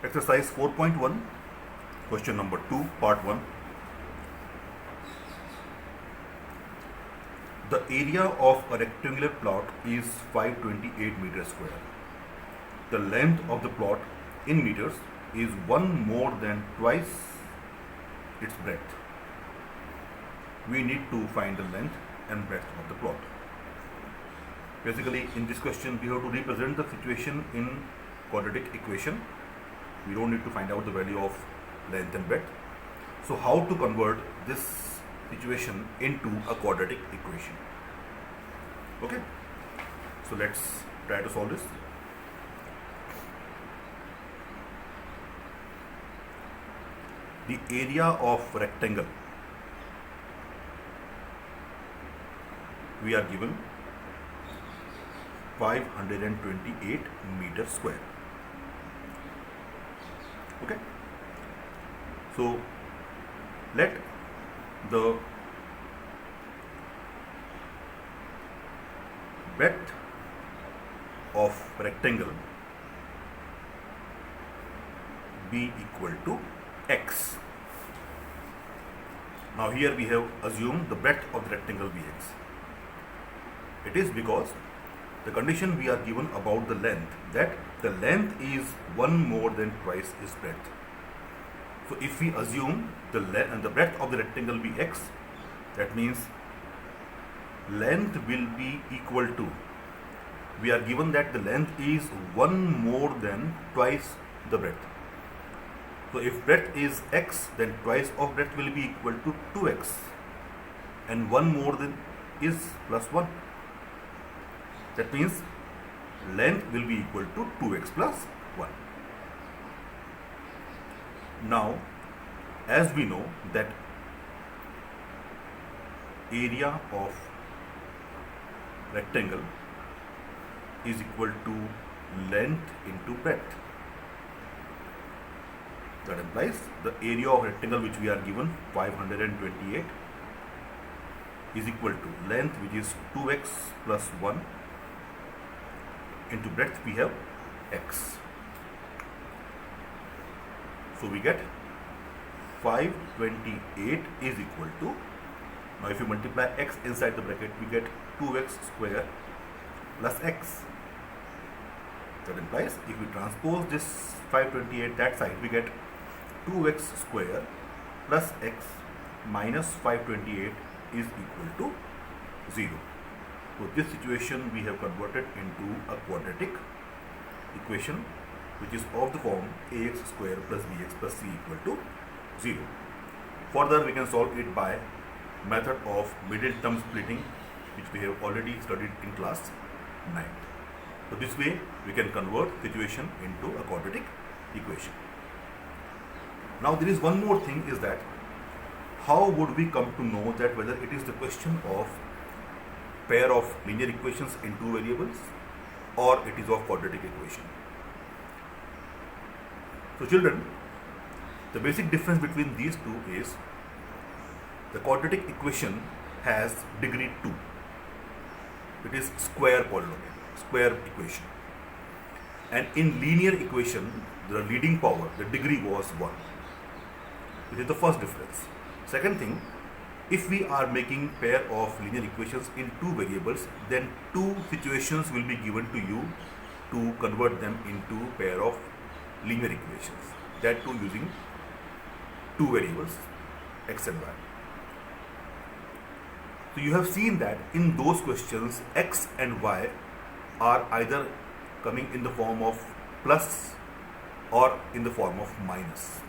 Exercise 4.1, question number 2, part 1. The area of a rectangular plot is 528 meters square. The length of the plot in meters is 1 more than twice its breadth. We need to find the length and breadth of the plot. Basically, in this question, we have to represent the situation in quadratic equation. We don't need to find out the value of length and breadth. So how to convert this situation into a quadratic equation? Okay, so let's try to solve this. The area of rectangle we are given 528 meters square. Okay, so let the breadth of rectangle be equal to x. Now here we have assumed the breadth of the rectangle be x. It is because the condition we are given about the length, that the length is 1 more than twice its breadth. So if we assume the breadth of the rectangle be x, that means length will be equal to, we are given that the length is 1 more than twice the breadth. So if breadth is x, then twice of breadth will be equal to 2x, and 1 more than is plus 1. That means length will be equal to 2x plus 1. Now, as we know that area of rectangle is equal to length into breadth. That implies the area of rectangle which we are given 528 is equal to length, which is 2x plus 1, into breadth we have x. So we get 528 is equal to, now if you multiply x inside the bracket, we get 2x square plus x. That implies if we transpose this 528 that side, we get 2x square plus x minus 528 is equal to 0. So this situation we have converted into a quadratic equation which is of the form ax square plus bx plus c equal to 0. Further, we can solve it by method of middle term splitting, which we have already studied in class 9. So this way we can convert situation into a quadratic equation. Now there is one more thing, is that how would we come to know that whether it is the question of pair of linear equations in two variables or it is of quadratic equation? So children, the basic difference between these two is the quadratic equation has degree 2. It is square polynomial, square equation. And in linear equation, the leading power, the degree was 1. This is the first difference. Second thing, if we are making pair of linear equations in two variables, then two situations will be given to you to convert them into pair of linear equations. That too using two variables, x and y. So you have seen that in those questions, x and y are either coming in the form of plus or in the form of minus.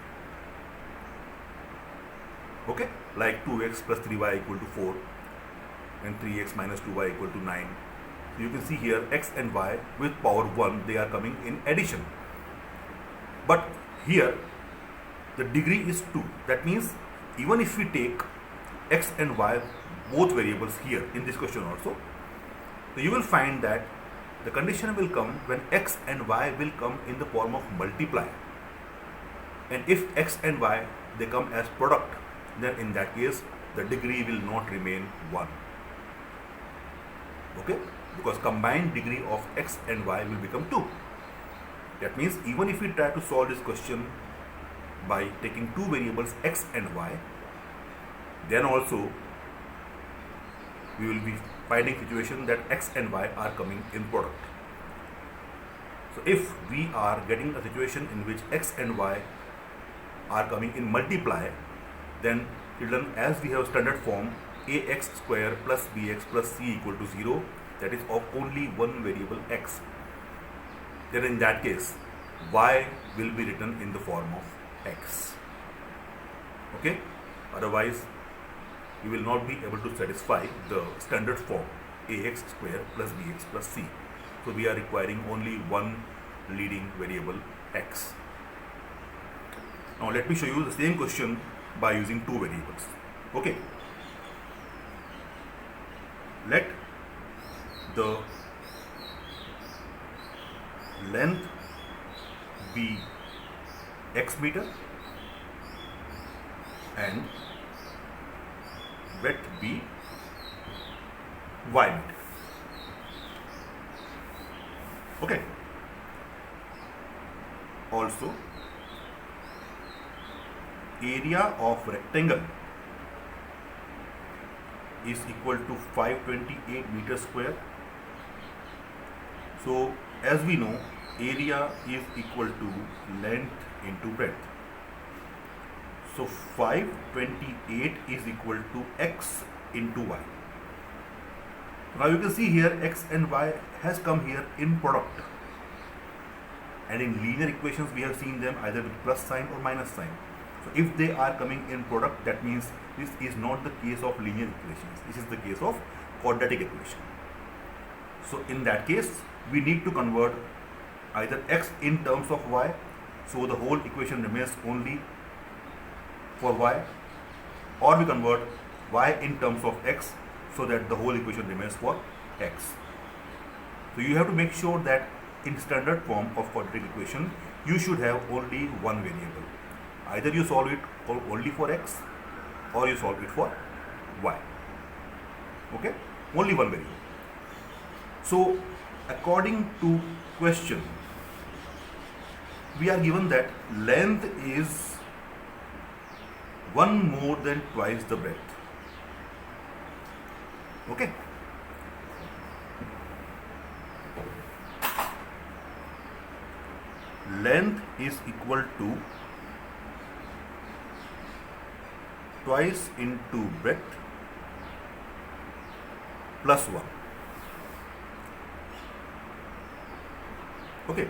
Okay, like 2x plus 3y equal to 4 and 3x minus 2y equal to 9. So you can see here x and y with power 1, they are coming in addition. But here the degree is 2. That means even if we take x and y, both variables here in this question also, so you will find that the condition will come when x and y will come in the form of multiply. And if x and y they come as product, then in that case the degree will not remain 1. Okay, because combined degree of x and y will become 2. That means even if we try to solve this question by taking two variables x and y, then also we will be finding situation that x and y are coming in product. So if we are getting a situation in which x and y are coming in multiply, then children, as we have standard form ax square plus bx plus c equal to 0, that is of only one variable x, then in that case y will be written in the form of x. Okay, otherwise we will not be able to satisfy the standard form ax square plus bx plus c. So we are requiring only one leading variable x. Now let me show you the same question by using two variables. Okay, let the length be x meter and breadth be y meter. Okay. Also, area of rectangle is equal to 528 meters square. So as we know, area is equal to length into breadth. So 528 is equal to x into y. Now you can see here x and y has come here in product, and in linear equations we have seen them either with plus sign or minus sign. So if they are coming in product, that means this is not the case of linear equations, this is the case of quadratic equation. So in that case we need to convert either x in terms of y, so the whole equation remains only for y, or we convert y in terms of x so that the whole equation remains for x. So you have to make sure that in standard form of quadratic equation you should have only one variable. Either you solve it only for x or you solve it for y. Okay, only one variable. So according to question, we are given that length is one more than twice the breadth. Okay, length is equal to twice into breadth plus 1. Okay,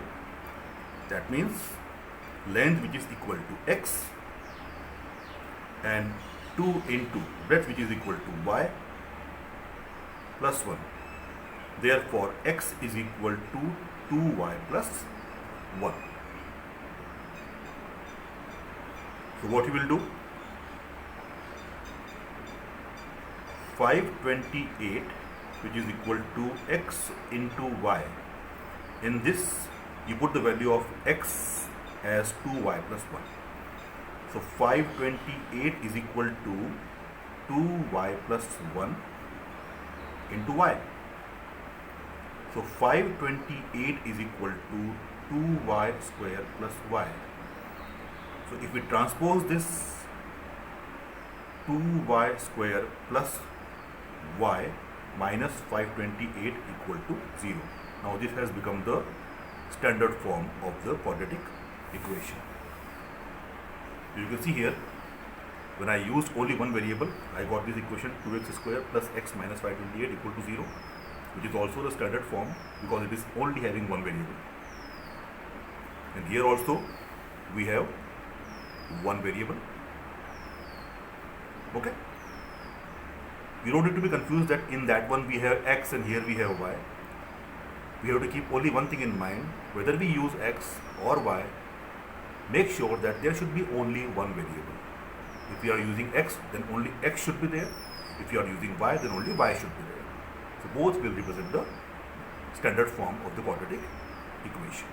that means length which is equal to x and 2 into breadth which is equal to y plus 1. Therefore x is equal to 2y plus 1. So what you will do? 528 which is equal to x into y. In this you put the value of x as 2y plus 1. So 528 is equal to 2y plus 1 into y. So 528 is equal to 2y square plus y. So if we transpose this, 2y square plus y minus 528 equal to 0. Now this has become the standard form of the quadratic equation. You can see here, when I used only one variable, I got this equation 2x square plus x minus 528 equal to 0, which is also the standard form because it is only having one variable. And here also we have one variable. Okay, you don't need to be confused that in that one we have x and here we have y. We have to keep only one thing in mind: whether we use x or y, make sure that there should be only one variable. If you are using x, then only x should be there. If you are using y, then only y should be there. So both will represent the standard form of the quadratic equation.